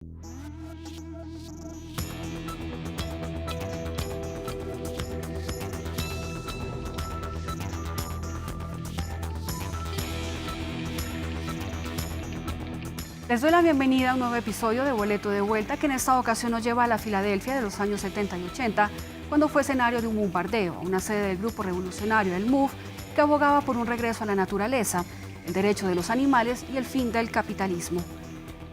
Les doy la bienvenida a un nuevo episodio de Boleto de Vuelta, que en esta ocasión nos lleva a la Filadelfia de los años 70 y 80, cuando fue escenario de un bombardeo, una sede del grupo revolucionario, el MOVE, que abogaba por un regreso a la naturaleza, el derecho de los animales y el fin del capitalismo.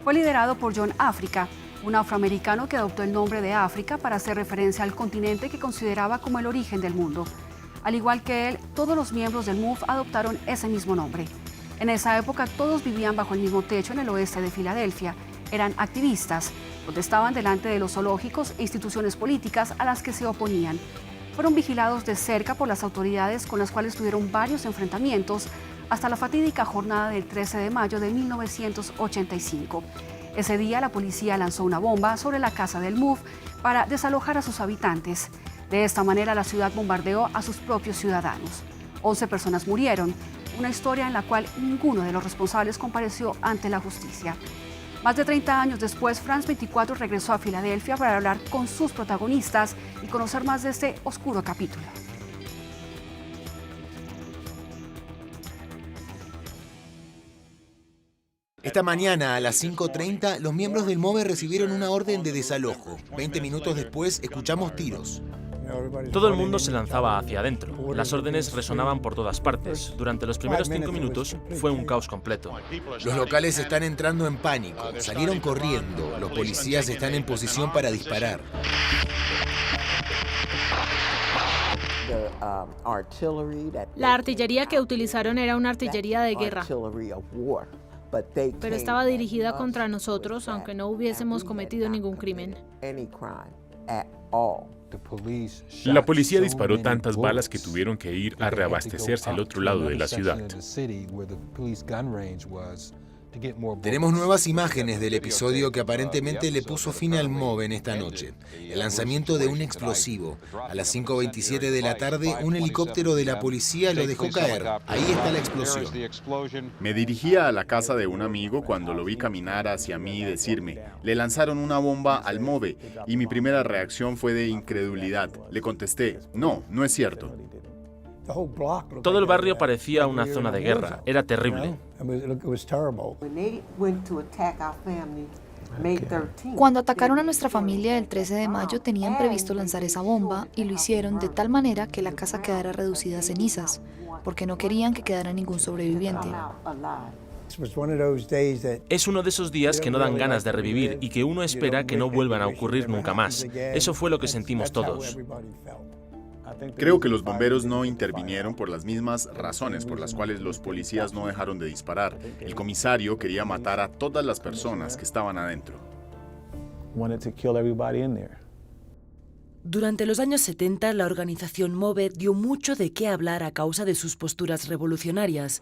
Fue liderado por John Africa, un afroamericano que adoptó el nombre de África para hacer referencia al continente que consideraba como el origen del mundo. Al igual que él, todos los miembros del MOVE adoptaron ese mismo nombre. En esa época todos vivían bajo el mismo techo en el oeste de Filadelfia. Eran activistas, protestaban delante de los zoológicos e instituciones políticas a las que se oponían. Fueron vigilados de cerca por las autoridades, con las cuales tuvieron varios enfrentamientos hasta la fatídica jornada del 13 de mayo de 1985. Ese día la policía lanzó una bomba sobre la casa del MOVE para desalojar a sus habitantes. De esta manera la ciudad bombardeó a sus propios ciudadanos. 11 personas murieron. Una historia en la cual ninguno de los responsables compareció ante la justicia. Más de 30 años después, France 24 regresó a Filadelfia para hablar con sus protagonistas y conocer más de este oscuro capítulo. Esta mañana a las 5:30, los miembros del MOVE recibieron una orden de desalojo. 20 minutos después, escuchamos tiros. Todo el mundo se lanzaba hacia adentro. Las órdenes resonaban por todas partes. Durante los primeros 5 minutos fue un caos completo. Los locales están entrando en pánico. Salieron corriendo. Los policías están en posición para disparar. La artillería que utilizaron era una artillería de guerra, pero estaba dirigida contra nosotros, aunque no hubiésemos cometido ningún crimen. La policía disparó tantas balas que tuvieron que ir a reabastecerse al otro lado de la ciudad. Tenemos nuevas imágenes del episodio que aparentemente le puso fin al MOVE en esta noche. El lanzamiento de un explosivo. A las 5:27 de la tarde, un helicóptero de la policía lo dejó caer. Ahí está la explosión. Me dirigía a la casa de un amigo cuando lo vi caminar hacia mí y decirme, le lanzaron una bomba al MOVE, y mi primera reacción fue de incredulidad. Le contesté, no, no es cierto. Todo el barrio parecía una zona de guerra. Era terrible. Cuando atacaron a nuestra familia el 13 de mayo, tenían previsto lanzar esa bomba y lo hicieron de tal manera que la casa quedara reducida a cenizas, porque no querían que quedara ningún sobreviviente. Es uno de esos días que no dan ganas de revivir y que uno espera que no vuelvan a ocurrir nunca más. Eso fue lo que sentimos todos. Creo que los bomberos no intervinieron por las mismas razones por las cuales los policías no dejaron de disparar. El comisario quería matar a todas las personas que estaban adentro. Durante los años 70, la organización MOVE dio mucho de qué hablar a causa de sus posturas revolucionarias.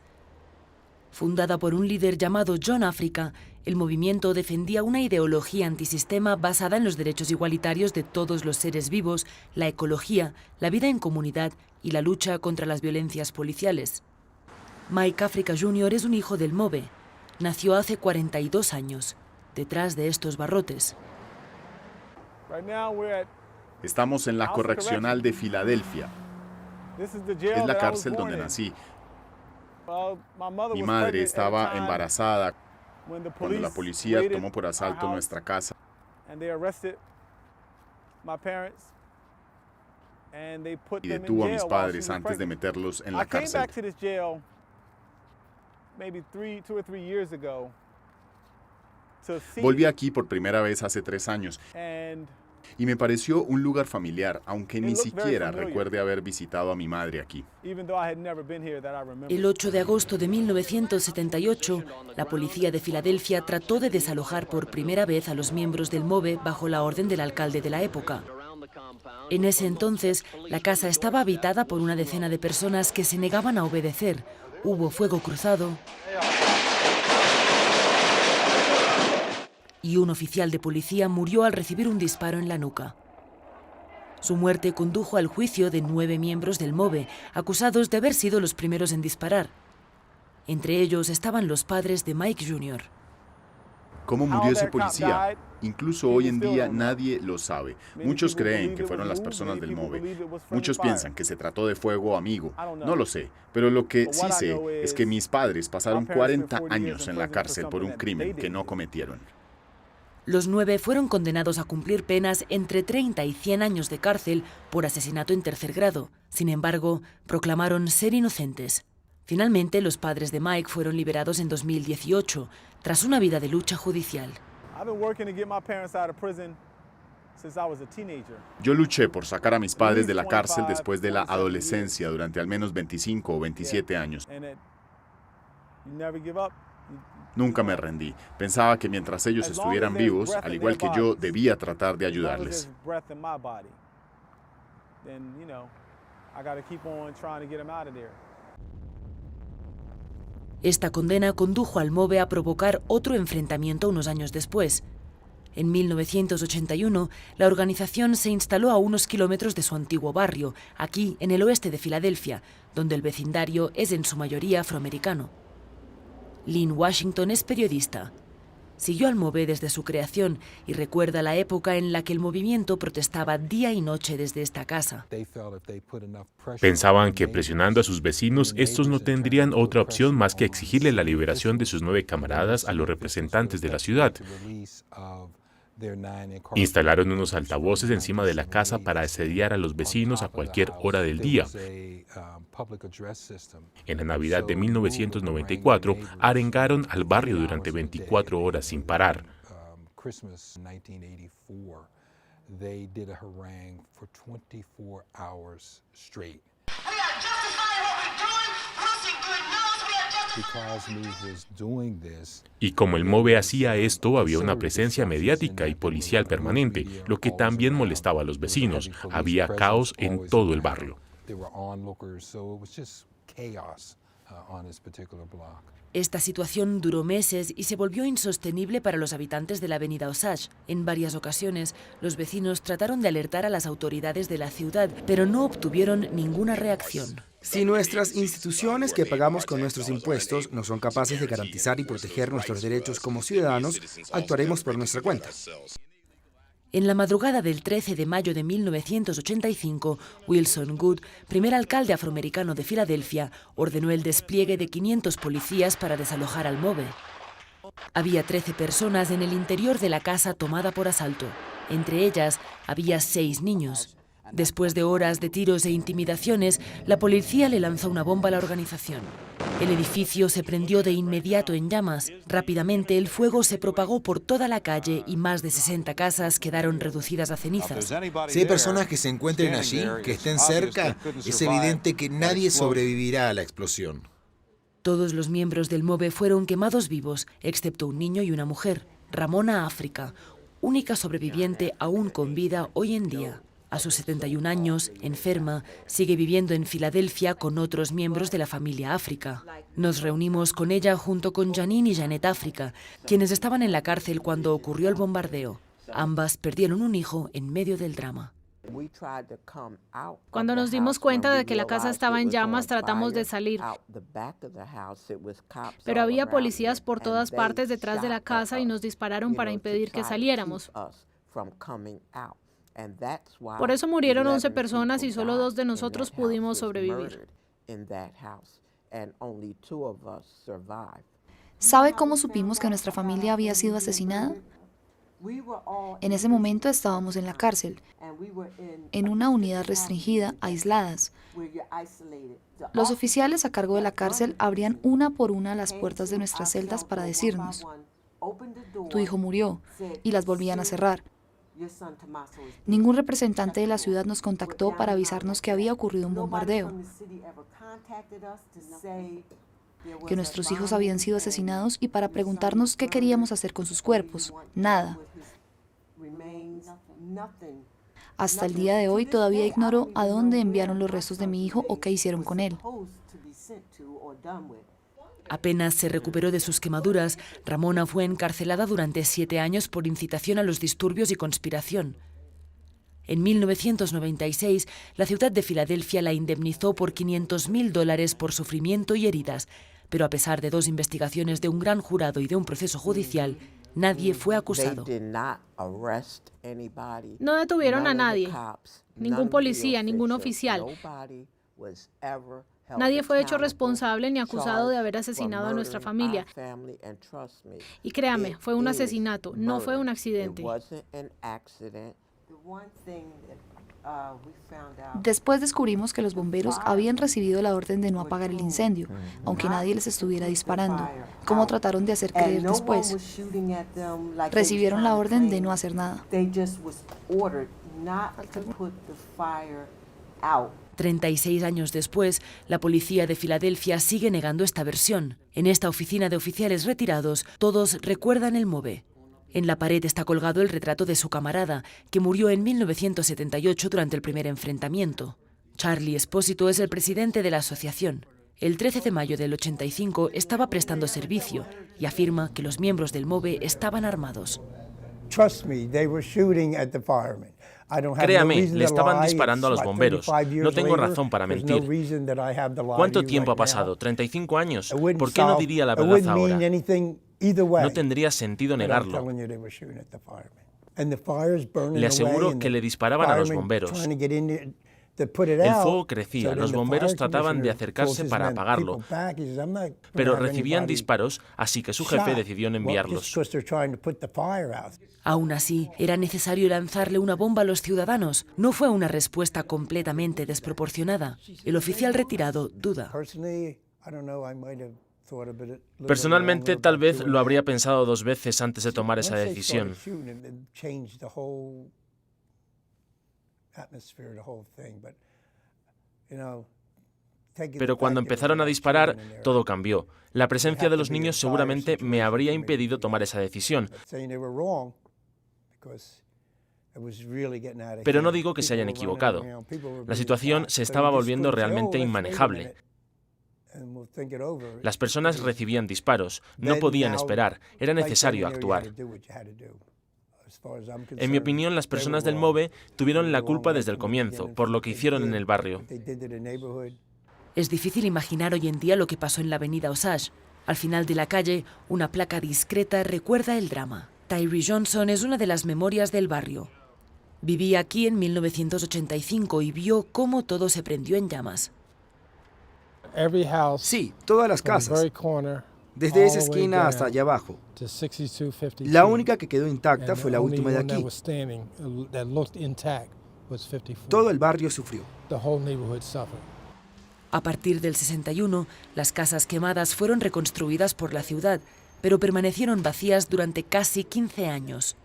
Fundada por un líder llamado John Africa, el movimiento defendía una ideología antisistema basada en los derechos igualitarios de todos los seres vivos, la ecología, la vida en comunidad y la lucha contra las violencias policiales. Mike Africa Jr. es un hijo del MOVE. Nació hace 42 años, detrás de estos barrotes. Estamos en la correccional de Filadelfia. Es la cárcel donde nací. Mi madre estaba embarazada cuando la policía tomó por asalto nuestra casa. Y detuvo a mis padres antes de meterlos en la cárcel. Volví aquí por primera vez hace 3 años. Y me pareció un lugar familiar, aunque ni siquiera recuerde haber visitado a mi madre aquí. El 8 de agosto de 1978, la policía de Filadelfia trató de desalojar por primera vez a los miembros del MOVE bajo la orden del alcalde de la época. En ese entonces, la casa estaba habitada por una decena de personas que se negaban a obedecer. Hubo fuego cruzado y un oficial de policía murió al recibir un disparo en la nuca. Su muerte condujo al juicio de 9 miembros del MOVE, acusados de haber sido los primeros en disparar. Entre ellos estaban los padres de Mike Jr. ¿Cómo murió ese policía? Incluso hoy en día nadie lo sabe. Muchos creen que fueron las personas del MOVE. Muchos piensan que se trató de fuego amigo. No lo sé, pero lo que sí sé es que mis padres pasaron 40 años en la cárcel por un crimen que no cometieron. Los 9 fueron condenados a cumplir penas entre 30 y 100 años de cárcel por asesinato en tercer grado. Sin embargo, proclamaron ser inocentes. Finalmente, los padres de Mike fueron liberados en 2018, tras una vida de lucha judicial. Yo luché por sacar a mis padres de la cárcel después de la adolescencia durante al menos 25 o 27 años. Nunca me rendí. Pensaba que mientras ellos estuvieran vivos, al igual que yo, debía tratar de ayudarles. Esta condena condujo al MOVE a provocar otro enfrentamiento unos años después. En 1981, la organización se instaló a unos kilómetros de su antiguo barrio, aquí en el oeste de Filadelfia, donde el vecindario es en su mayoría afroamericano. Lynn Washington es periodista. Siguió al MOVE desde su creación y recuerda la época en la que el movimiento protestaba día y noche desde esta casa. Pensaban que presionando a sus vecinos, estos no tendrían otra opción más que exigirle la liberación de sus 9 camaradas a los representantes de la ciudad. Instalaron unos altavoces encima de la casa para asediar a los vecinos a cualquier hora del día. En la Navidad de 1994, arengaron al barrio durante 24 horas sin parar. Y como el MOVE hacía esto, había una presencia mediática y policial permanente, lo que también molestaba a los vecinos. Había caos en todo el barrio. Esta situación duró meses y se volvió insostenible para los habitantes de la avenida Osage. En varias ocasiones, los vecinos trataron de alertar a las autoridades de la ciudad, pero no obtuvieron ninguna reacción. Si nuestras instituciones que pagamos con nuestros impuestos no son capaces de garantizar y proteger nuestros derechos como ciudadanos, actuaremos por nuestra cuenta. En la madrugada del 13 de mayo de 1985, Wilson Goode, primer alcalde afroamericano de Filadelfia, ordenó el despliegue de 500 policías para desalojar al MOVE. Había 13 personas en el interior de la casa tomada por asalto. Entre ellas, había 6 niños. Después de horas de tiros e intimidaciones, la policía le lanzó una bomba a la organización. El edificio se prendió de inmediato en llamas. Rápidamente el fuego se propagó por toda la calle y más de 60 casas quedaron reducidas a cenizas. Si hay personas que se encuentren allí, que estén cerca, es evidente que nadie sobrevivirá a la explosión. Todos los miembros del MOVE fueron quemados vivos, excepto un niño y una mujer, Ramona África, única sobreviviente aún con vida hoy en día. A sus 71 años, enferma, sigue viviendo en Filadelfia con otros miembros de la familia África. Nos reunimos con ella junto con Janine y Janet África, quienes estaban en la cárcel cuando ocurrió el bombardeo. Ambas perdieron un hijo en medio del drama. Cuando nos dimos cuenta de que la casa estaba en llamas, tratamos de salir. Pero había policías por todas partes detrás de la casa y nos dispararon para impedir que saliéramos. Por eso murieron 11 personas y solo 2 de nosotros pudimos sobrevivir. ¿Sabe cómo supimos que nuestra familia había sido asesinada? En ese momento estábamos en la cárcel, en una unidad restringida, aisladas. Los oficiales a cargo de la cárcel abrían una por una las puertas de nuestras celdas para decirnos: tu hijo murió, y las volvían a cerrar. Ningún representante de la ciudad nos contactó para avisarnos que había ocurrido un bombardeo, que nuestros hijos habían sido asesinados y para preguntarnos qué queríamos hacer con sus cuerpos. Nada. Hasta el día de hoy todavía ignoro a dónde enviaron los restos de mi hijo o qué hicieron con él. Apenas se recuperó de sus quemaduras, Ramona fue encarcelada durante 7 años por incitación a los disturbios y conspiración. En 1996, la ciudad de Filadelfia la indemnizó por $500,000 por sufrimiento y heridas, pero a pesar de 2 investigaciones de un gran jurado y de un proceso judicial, Nadie fue acusado. No detuvieron a nadie, ningún policía, ningún oficial. Nadie fue hecho responsable ni acusado de haber asesinado a nuestra familia. Y créame, fue un asesinato, no fue un accidente. Después descubrimos que los bomberos habían recibido la orden de no apagar el incendio, aunque nadie les estuviera disparando. ¿Cómo trataron de hacer creer después? Recibieron la orden de no hacer nada. 36 años después, la policía de Filadelfia sigue negando esta versión. En esta oficina de oficiales retirados, todos recuerdan el MOVE. En la pared está colgado el retrato de su camarada, que murió en 1978 durante el primer enfrentamiento. Charlie Espósito es el presidente de la asociación. El 13 de mayo del 85 estaba prestando servicio y afirma que los miembros del MOVE estaban armados. Créame, le estaban disparando a los bomberos. No tengo razón para mentir. ¿Cuánto tiempo ha pasado? ¿35 años? ¿Por qué no diría la verdad ahora? No tendría sentido negarlo. Le aseguro que le disparaban a los bomberos. El fuego crecía, los bomberos trataban de acercarse para apagarlo, pero recibían disparos, así que su jefe decidió no enviarlos. Aún así, era necesario lanzarle una bomba a los ciudadanos. No fue una respuesta completamente desproporcionada. El oficial retirado duda. Personalmente, tal vez lo habría pensado 2 veces antes de tomar esa decisión. Pero cuando empezaron a disparar, todo cambió. La presencia de los niños seguramente me habría impedido tomar esa decisión. Pero no digo que se hayan equivocado. La situación se estaba volviendo realmente inmanejable. Las personas recibían disparos, no podían esperar, era necesario actuar. En mi opinión, las personas del MOVE tuvieron la culpa desde el comienzo, por lo que hicieron en el barrio. Es difícil imaginar hoy en día lo que pasó en la avenida Osage. Al final de la calle, una placa discreta recuerda el drama. Tyree Johnson es una de las memorias del barrio. Vivía aquí en 1985 y vio cómo todo se prendió en llamas. Sí, todas las casas, desde esa esquina hasta allá abajo. La única que quedó intacta fue la última de aquí. Todo el barrio sufrió. A partir del 61, las casas quemadas fueron reconstruidas por la ciudad, pero permanecieron vacías durante casi 15 años.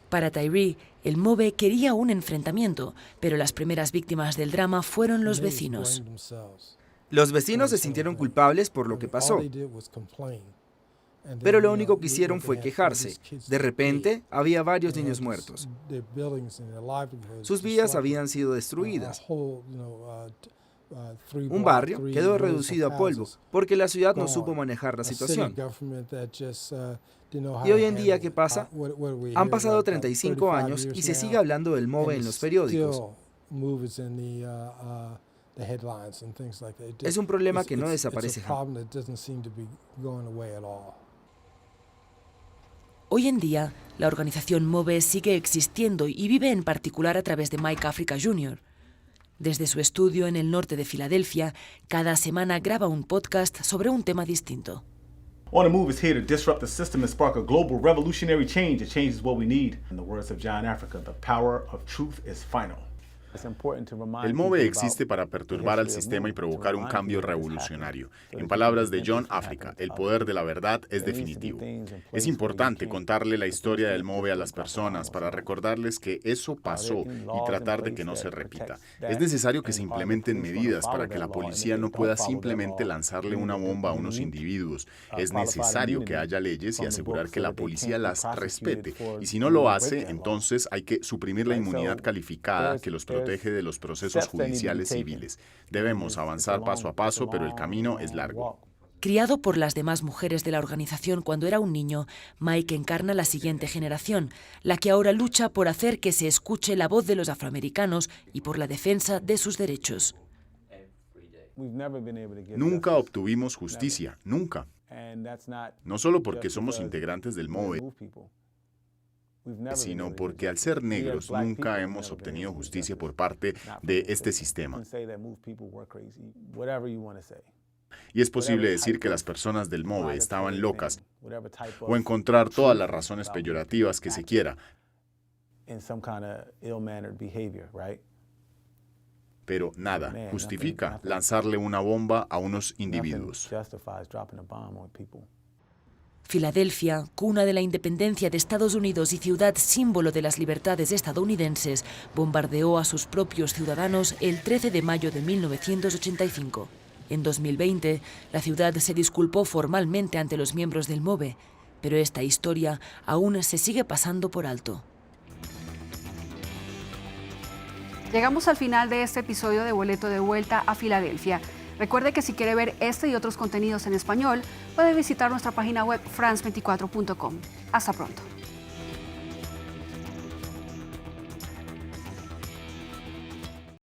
Para Tyree, el MOVE quería un enfrentamiento, pero las primeras víctimas del drama fueron los vecinos. Los vecinos se sintieron culpables por lo que pasó, pero lo único que hicieron fue quejarse. De repente, había varios niños muertos. Sus vidas habían sido destruidas. Un barrio quedó reducido a polvo porque la ciudad no supo manejar la situación. Y hoy en día, ¿qué pasa? Han pasado 35 años y se sigue hablando del MOVE en los periódicos. Es un problema que no desaparece jamás. Hoy en día, la organización MOVE sigue existiendo y vive en particular a través de Mike Africa Jr. Desde su estudio en el norte de Filadelfia, cada semana graba un podcast sobre un tema distinto. On the Move is here to disrupt the system and spark a global revolutionary change that changes what we need. In the words of John Africa, the power of truth is final. El MOVE existe para perturbar al sistema y provocar un cambio revolucionario. En palabras de John Africa, el poder de la verdad es definitivo. Es importante contarle la historia del MOVE a las personas para recordarles que eso pasó y tratar de que no se repita. Es necesario que se implementen medidas para que la policía no pueda simplemente lanzarle una bomba a unos individuos. Es necesario que haya leyes y asegurar que la policía las respete. Y si no lo hace, entonces hay que suprimir la inmunidad calificada que los protege de los procesos judiciales civiles. Debemos avanzar paso a paso, pero el camino es largo. Criado por las demás mujeres de la organización cuando era un niño, Mike encarna la siguiente generación, la que ahora lucha por hacer que se escuche la voz de los afroamericanos y por la defensa de sus derechos. Nunca obtuvimos justicia, nunca. No solo porque somos integrantes del MOVE, sino porque al ser negros nunca hemos obtenido justicia por parte de este sistema. Y es posible decir que las personas del MOVE estaban locas o encontrar todas las razones peyorativas que se quiera. Pero nada justifica lanzarle una bomba a unos individuos. Filadelfia, cuna de la independencia de Estados Unidos y ciudad símbolo de las libertades estadounidenses, bombardeó a sus propios ciudadanos el 13 de mayo de 1985. En 2020, la ciudad se disculpó formalmente ante los miembros del MOVE, pero esta historia aún se sigue pasando por alto. Llegamos al final de este episodio de Boleto de Vuelta a Filadelfia. Recuerde que si quiere ver este y otros contenidos en español, puede visitar nuestra página web france24.com. Hasta pronto.